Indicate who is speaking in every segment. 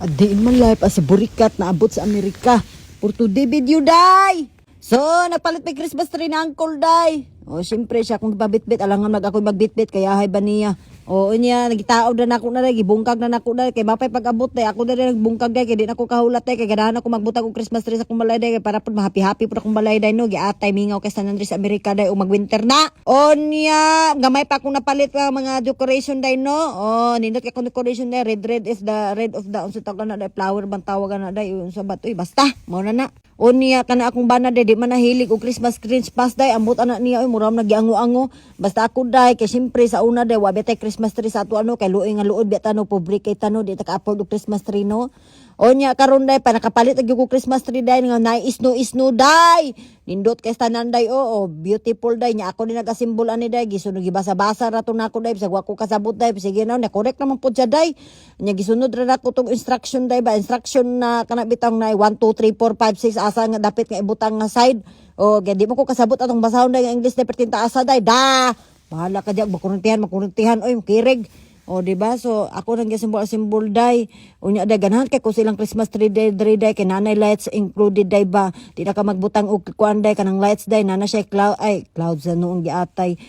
Speaker 1: A day in my life as a burikat na abot sa Amerika. For today video, day! So, nagpalit may Christmas tree na Uncle, day. O, siyempre siya kung pabitbit. Alangan ako magbitbit, kaya hay ba niya? O, niya, nagitaod na ako na, gibungkag na ako na. Kaya mapay pag-abot, day. Ako na rin nagbungkag, day. Kaya di na ako kahulat, day. Kaya ganahan ako magbutang og Christmas tree sa akong balay, day. Kaya para po mahappy-happy po akong balay, day, no? Giatay, mingaw kay San Andres, Amerika, day. O, mag-winter na. O, niya, gamay pa akong napalit ka mga decoration, day, no? O, nindot ka akong decoration, day. Red is the red of the, unsa tawag na, day. Flower, bang tawagan na, day. Unsa ba, uy, basta. Mauna na. O niya kana akong bana day di man nahilig og Christmas Christmas day ambot ana niya oy muram nagiango-ango basta ako day kay simpre sa una day wa betay Christmas tree sa ato ano kay luoy nga luod beta no pobre kay tano di ta ka-afford og Christmas tree no. O niya karon day pa nakapalit og Christmas tree day nga naisno day nindot kay tanan day o beautiful day niya ako ni nagasimbol ani day gisunod gibasa-basa ra to nako day bisag wa ko kasabot day sige na correct naman pud siya day niya gisunod ra nako tong instruction day ba instruction na kana bitang na 1 2 3 4 5 6 asa nga dapat nga ibutang nga side o kaya di mo ko kasabot atong basahon day nga English day pertinta asa day da bahala ka diyan makuruntihan oy kirig o di ba so ako nang gisimbol day unya day ganahan kay ko silang Christmas tree day kay nanay lights included day ba di na ka magbutang og kuan day kanang lights day nana siya clouds na noong giatay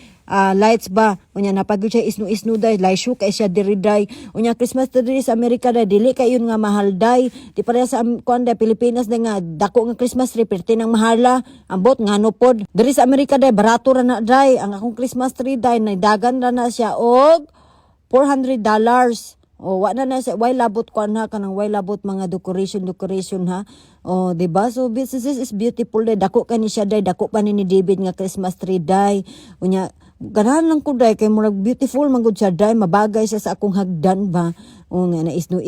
Speaker 1: lights ba unya napagud siya isnu day laysyo kay siya diri day unya Christmas tree sa Amerika day dili kay yun nga mahal day di pareha sa kuan day Pilipinas day nga dako nga Christmas tree perti nang mahala ambot ngano pod diri sa Amerika day barato ra na day ang akong Christmas tree day naidagan ra na siya og $400. O wa na sa why labot ko na kanang why labot mga decoration ha. O di ba? So business is beautiful day. Dako kani siya day, dako pa ni David nga Christmas tree day. Unya ganahan lang ko day kay murag beautiful man gud siya day, mabagay siya sa akong hagdan ba. O nga na isno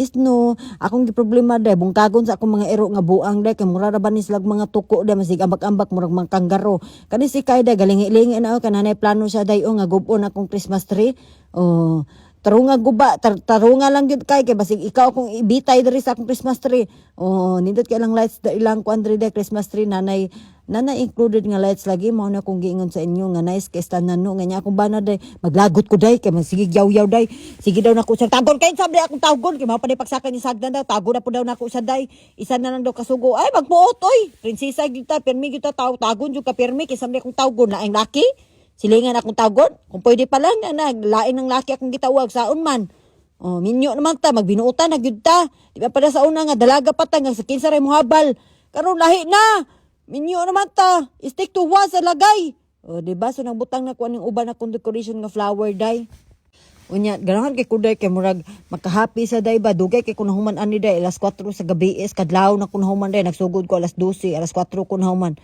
Speaker 1: akong giproblema day bungkagon sa akong mga ero nga buang day kay mura ra ba ni silag mga tuko day masig ambak-ambak murag mga kanggaro. Kani si kay day galingi-lingi na kananay plano siya day o nga gub-on akong Christmas tree. O tarunga guba, tarunga lang yun kay basig ikaw kung ibitay diri sa akong Christmas tree. Oh, nindot kay lang lights da ilang kuandre day Christmas tree nanay included nga lights lagi mo na kung giingon sa inyo nga nice kay tanan no nga nya akong bana day maglagot ko day kay sige yaw day. Sige daw nako sa tagon kay sabi akong tagon kay mao pa ni pagsakan ni sagdan daw tago na po daw nako sa day. Isa na lang daw kasugo ay magbuot oy. Prinsesa gyud ta permi gyud ta tagon jud ka permi kay sabi akong tagon laing laki. Silingan akong tagon. Kung pwede pa lang, lain ng laki akong gitawag saon man. O, minyo naman ta, magbinuutan, nagyud ta. Di ba pada sa una nga, dalaga pa ta, nga sa kinsa rin mo habal. Karon lahi na. Minyo naman ta. Stick to one sa lagay. O, di ba? So, nagbutang na ko ang uban akong decoration nga flower day. Unya, ganahan kay kuday kay murag makahappy sa day ba. Dugay kay kunahuman ani day. Alas 4 sa gabi is, kadlaw na kunahuman day. Nagsugod ko alas 12, alas 4 kunahuman.